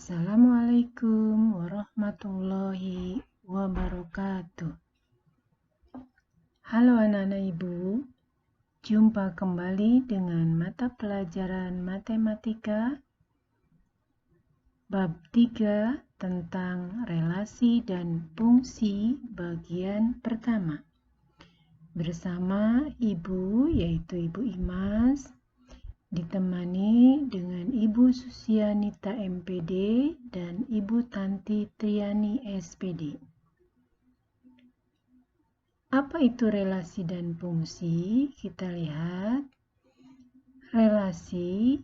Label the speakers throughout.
Speaker 1: Assalamualaikum warahmatullahi wabarakatuh. Halo anak-anak ibu, jumpa kembali dengan mata pelajaran matematika bab 3 tentang relasi dan fungsi bagian pertama. Bersama ibu yaitu Ibu Imas, ditemani dengan Ibu Susianita MPD dan Ibu Tanti Triani SPD. Apa itu relasi dan fungsi? Kita lihat. Relasi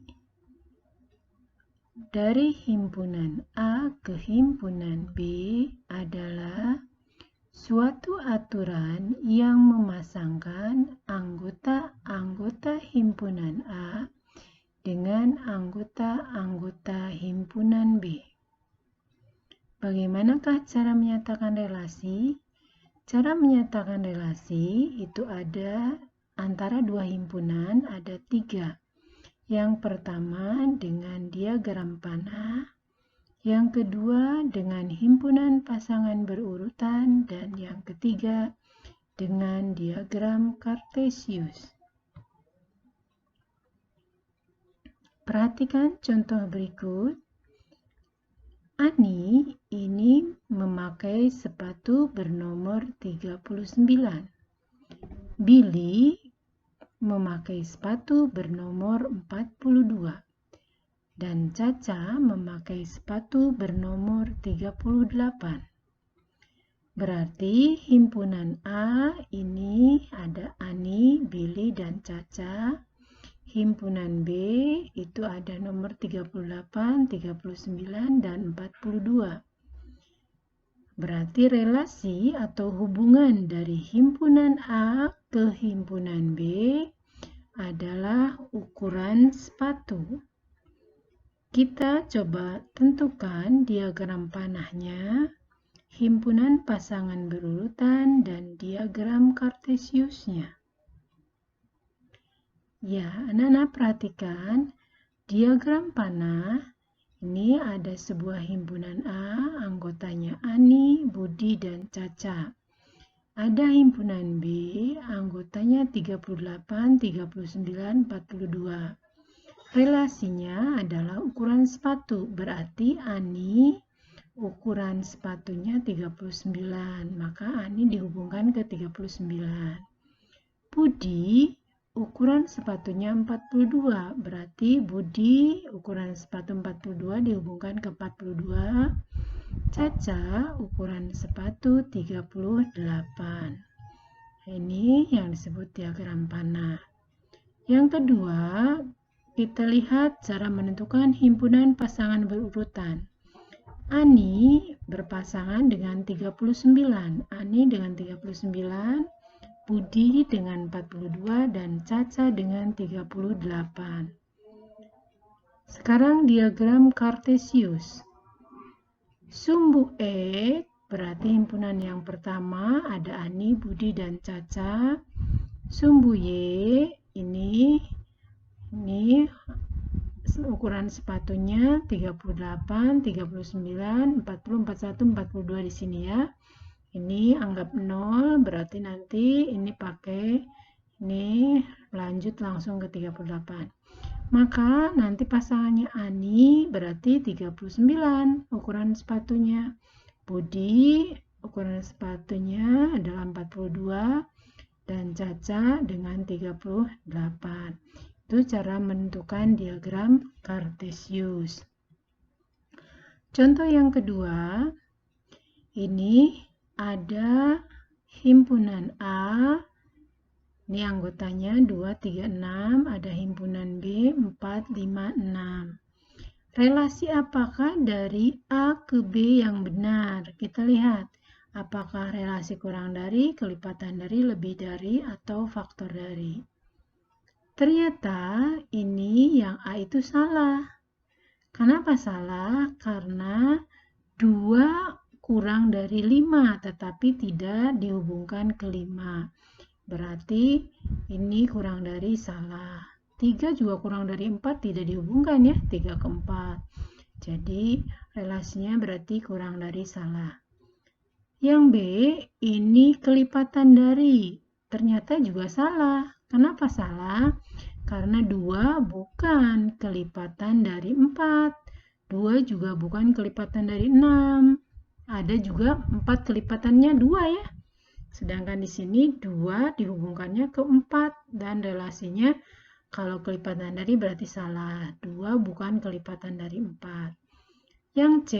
Speaker 1: dari himpunan A ke himpunan B adalah suatu aturan yang memasangkan anggota-anggota himpunan A dengan anggota-anggota himpunan B. Bagaimanakah cara menyatakan relasi? Cara menyatakan relasi itu ada antara dua himpunan, ada 3. Yang pertama dengan diagram panah, yang kedua dengan himpunan pasangan berurutan, dan yang ketiga dengan diagram kartesius. Perhatikan contoh berikut. Ani ini memakai sepatu bernomor 39. Billy memakai sepatu bernomor 42. Dan Caca memakai sepatu bernomor 38. Berarti himpunan A ini ada Ani, Billy, dan Caca. Himpunan B itu ada nomor 38, 39, dan 42. Berarti relasi atau hubungan dari himpunan A ke himpunan B adalah ukuran sepatu. Kita coba tentukan diagram panahnya, himpunan pasangan berurutan, dan diagram kartesiusnya. Ya, anak-anak perhatikan diagram panah. Ini ada sebuah himpunan A, anggotanya Ani, Budi, dan Caca. Ada himpunan B, anggotanya 38, 39, 42. Relasinya adalah ukuran sepatu, berarti Ani ukuran sepatunya 39, maka Ani dihubungkan ke 39. Budi ukuran sepatunya 42, berarti Budi ukuran sepatu 42 dihubungkan ke 42. Caca ukuran sepatu 38. Ini yang disebut diagram panah. Yang kedua, kita lihat cara menentukan himpunan pasangan berurutan. Ani berpasangan dengan 39, Ani dengan 39, Budi dengan 42, dan Caca dengan 38. Sekarang diagram kartesius. Sumbu X berarti himpunan yang pertama ada Ani, Budi, dan Caca. Sumbu Y ini ukuran sepatunya 38, 39, 40, 41, 42 di sini ya. Ini anggap 0, berarti nanti ini pakai ini lanjut langsung ke 38. Maka nanti pasangannya Ani berarti 39 ukuran sepatunya. Budi ukuran sepatunya adalah 42 dan Caca dengan 38. Itu cara menentukan diagram kartesius. Contoh yang kedua, ini ada himpunan A, ini anggotanya 2, 3, 6, ada himpunan B 4, 5, 6. Relasi apakah dari A ke B yang benar? Kita lihat, apakah relasi kurang dari, kelipatan dari, lebih dari, atau faktor dari. Ternyata ini yang A itu salah. Kenapa salah? Karena 2 kurang dari 5, tetapi tidak dihubungkan ke 5. Berarti ini kurang dari salah. 3 juga kurang dari 4 tidak dihubungkan ya, 3 ke 4. Jadi relasinya berarti kurang dari salah. Yang B, ini kelipatan dari. Ternyata juga salah. Kenapa salah? Karena 2 bukan kelipatan dari 4. 2 juga bukan kelipatan dari 6. Ada juga 4 kelipatannya 2 ya. Sedangkan di sini 2 dihubungkannya ke 4 dan relasinya kalau kelipatan dari berarti salah. 2 bukan kelipatan dari 4. Yang C,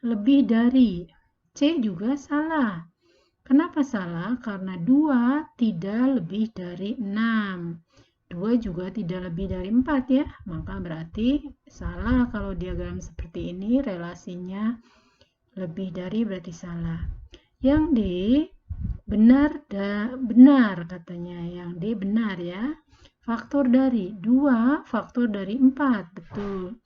Speaker 1: lebih dari. C juga salah. Kenapa salah? Karena 2 tidak lebih dari 6. 2 juga tidak lebih dari 4 ya. Maka berarti salah kalau diagram seperti ini, relasinya lebih dari berarti salah. Yang D, benar katanya. Yang D benar ya. Faktor dari 2, faktor dari 4. Betul.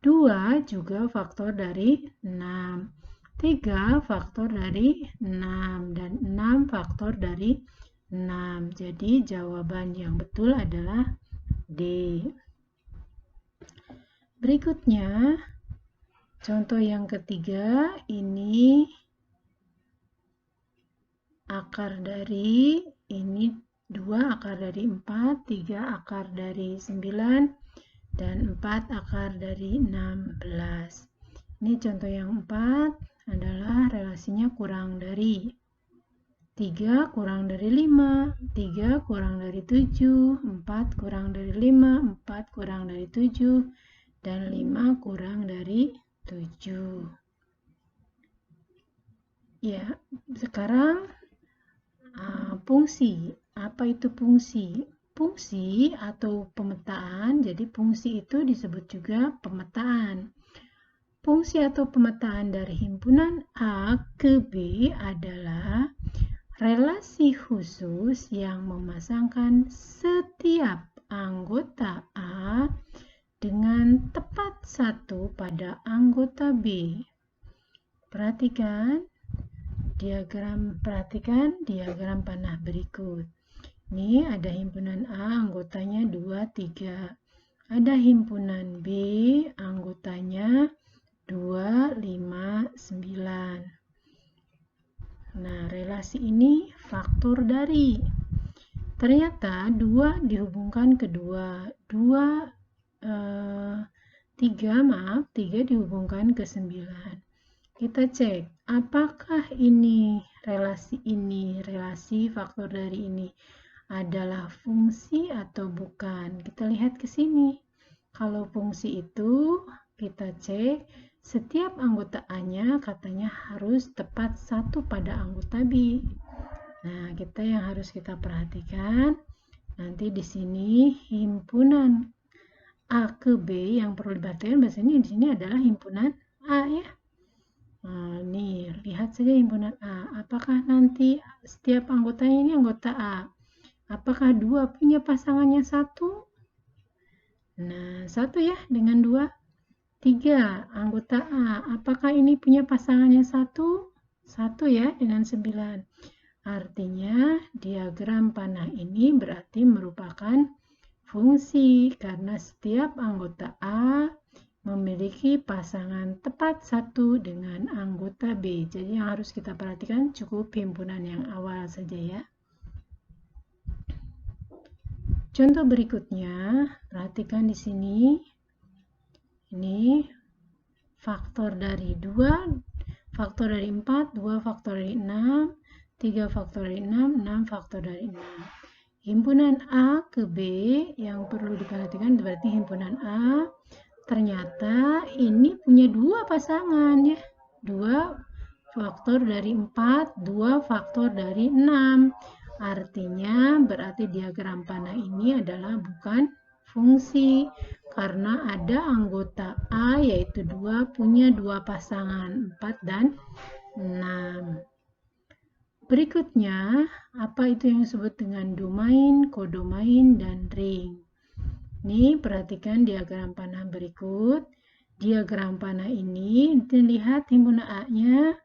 Speaker 1: 2 juga faktor dari 6. 3 faktor dari 6 dan 6 faktor dari 6. Jadi jawaban yang betul adalah D. Berikutnya, contoh yang ketiga, ini akar dari, ini 2 akar dari 4, 3 akar dari 9, dan 4 akar dari 16. Ini contoh yang 4 adalah relasinya kurang dari 3 kurang dari 5, 3 kurang dari 7, 4 kurang dari 5, 4 kurang dari 7, dan 5 kurang dari 7. Ya, sekarang fungsi. Apa itu fungsi? Fungsi atau pemetaan, jadi fungsi itu disebut juga pemetaan. Fungsi atau pemetaan dari himpunan A ke B adalah relasi khusus yang memasangkan setiap anggota A dengan tepat satu pada anggota B. Perhatikan diagram panah berikut. Ini ada himpunan A, anggotanya 2, 3. Ada himpunan B, anggotanya 2, 5, 9. Nah, relasi ini faktor dari. Ternyata 2 dihubungkan ke 2. 3 dihubungkan ke 9. Kita cek, apakah ini relasi faktor dari ini adalah fungsi atau bukan? Kita lihat ke sini. Kalau fungsi itu, kita cek setiap anggota A-nya katanya harus tepat satu pada anggota B. Nah, yang harus kita perhatikan, nanti di sini himpunan A ke B yang perlu diperhatikan biasanya di sini adalah himpunan A ya. Nah, nih, lihat saja himpunan A. Apakah nanti setiap anggotanya ini anggota A? Apakah 2 punya pasangannya 1? Nah, 1 ya dengan 2. 3, anggota A. Apakah ini punya pasangannya 1? 1 ya dengan 9. Artinya diagram panah ini berarti merupakan fungsi karena setiap anggota A memiliki pasangan tepat 1 dengan anggota B. Jadi yang harus kita perhatikan cukup himpunan yang awal saja ya. Contoh berikutnya, perhatikan di sini. Ini faktor dari 2, faktor dari 4, 2 faktor dari 6, 3 faktor dari 6, 6 faktor dari 6. Himpunan A ke B yang perlu diperhatikan berarti himpunan A ternyata ini punya 2 pasangan ya. 2 faktor dari 4, 2 faktor dari 6. Artinya berarti diagram panah ini adalah bukan fungsi karena ada anggota A yaitu 2 punya 2 pasangan 4 dan 6. Berikutnya, apa itu yang disebut dengan domain, kodomain, dan ring? Ini perhatikan diagram panah berikut. Diagram panah ini dilihat himpunan A-nya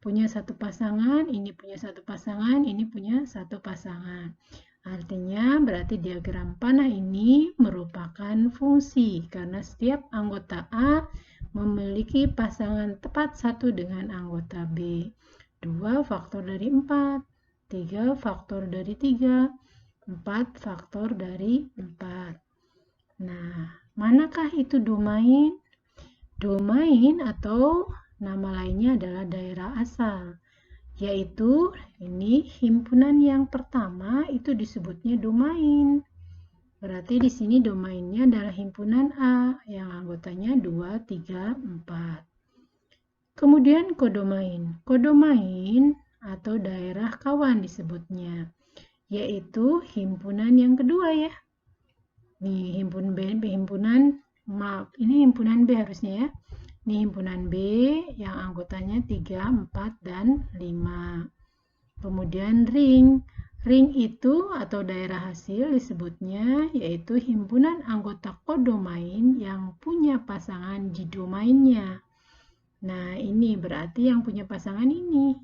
Speaker 1: punya 1 pasangan, ini punya 1 pasangan, ini punya 1 pasangan. Artinya berarti diagram panah ini merupakan fungsi karena setiap anggota A memiliki pasangan tepat 1 dengan anggota B. 2 faktor dari 4, 3 faktor dari 3, 4 faktor dari 4. Nah, manakah itu domain? Domain atau nama lainnya adalah daerah asal, yaitu ini himpunan yang pertama itu disebutnya domain. Berarti di sini domainnya adalah himpunan A yang anggotanya 2, 3, 4. Kemudian kodomain. Kodomain atau daerah kawan disebutnya, yaitu himpunan yang kedua ya. Nih maaf, ini himpunan B harusnya ya. Ini himpunan B yang anggotanya 3, 4, dan 5. Kemudian ring. Ring itu atau daerah hasil disebutnya yaitu himpunan anggota kodomain yang punya pasangan di domainnya. Nah, ini berarti yang punya pasangan ini.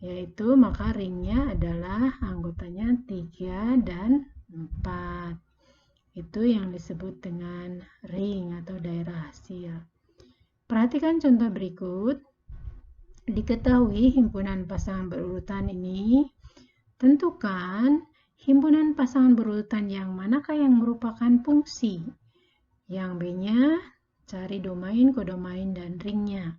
Speaker 1: Yaitu maka ringnya adalah anggotanya 3 dan 4. Itu yang disebut dengan ring atau daerah hasil. Perhatikan contoh berikut. Diketahui himpunan pasangan berurutan ini, tentukan himpunan pasangan berurutan yang manakah yang merupakan fungsi. Yang B-nya cari domain, kodomain, dan ringnya.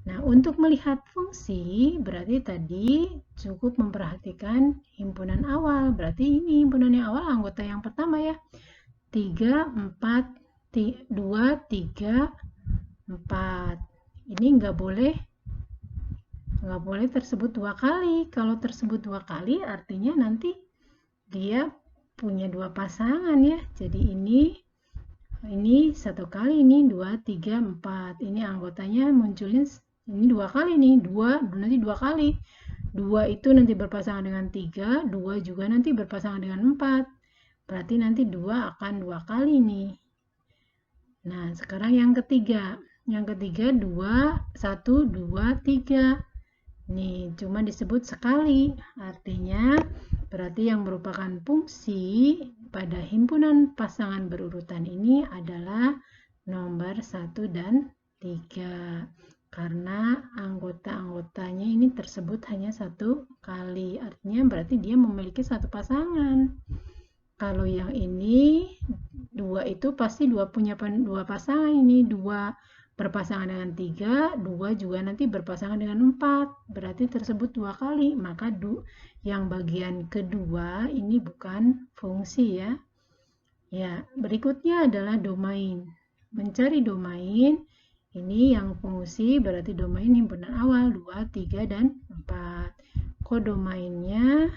Speaker 1: Nah, untuk melihat fungsi, berarti tadi cukup memperhatikan himpunan awal. Berarti ini himpunan yang awal anggota yang pertama ya. 3, 4, 2, 3, 4. Ini nggak boleh tersebut 2 kali. Kalau tersebut 2 kali artinya nanti dia punya 2 pasangan ya. Jadi ini 1 kali, ini 2, 3, 4. Ini anggotanya munculin ini 2 kali nih, 2 nanti 2 kali. 2 itu nanti berpasangan dengan 3, 2 juga nanti berpasangan dengan 4. Berarti nanti 2 akan 2 kali nih. Nah, sekarang yang ketiga. Yang ketiga 2, 1, 2, 3. Nih, cuma disebut sekali. Artinya, berarti yang merupakan fungsi pada himpunan pasangan berurutan ini adalah nomor 1 dan 3. Karena anggota-anggotanya ini tersebut hanya 1 kali. Artinya berarti dia memiliki 1 pasangan. Kalau yang ini, 2 itu pasti punya 2 pasangan ini. 2 berpasangan dengan 3, 2 juga nanti berpasangan dengan 4. Berarti tersebut 2 kali. Maka yang bagian kedua ini bukan fungsi ya. Ya, berikutnya adalah domain. Mencari domain, ini yang fungsi berarti domain himpunan awal 2, 3, dan 4. Kodomainnya,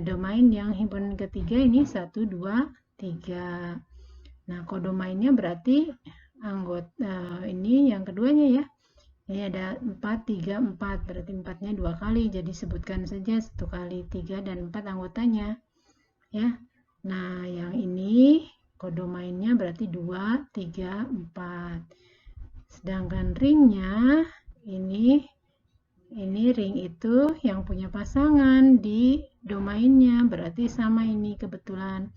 Speaker 1: domain yang himpunan ketiga ini 1, 2, 3. Nah, kodomainnya berarti anggota ini yang keduanya ya. Ini ada 4, 3, 4. Berarti 4-nya 2 kali. Jadi sebutkan saja 1 kali 3 dan 4 anggotanya. Ya. Nah, yang ini kodomainnya berarti 2, 3, 4. Sedangkan ringnya ini ring itu yang punya pasangan di domainnya. Berarti sama ini kebetulan.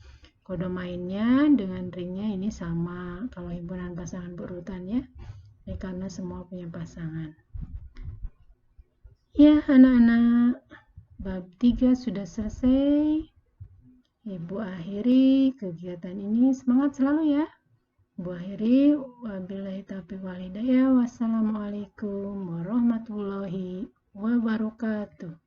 Speaker 1: Kodomainnya dengan ringnya ini sama kalau himpunan pasangan berurutan ya. Ini karena semua punya pasangan. Ya anak-anak, bab 3 sudah selesai. Ibu akhiri kegiatan ini. Semangat selalu ya. Ibu akhiri. Wabillahi taufiq wal hidayah. Wassalamualaikum warahmatullahi wabarakatuh.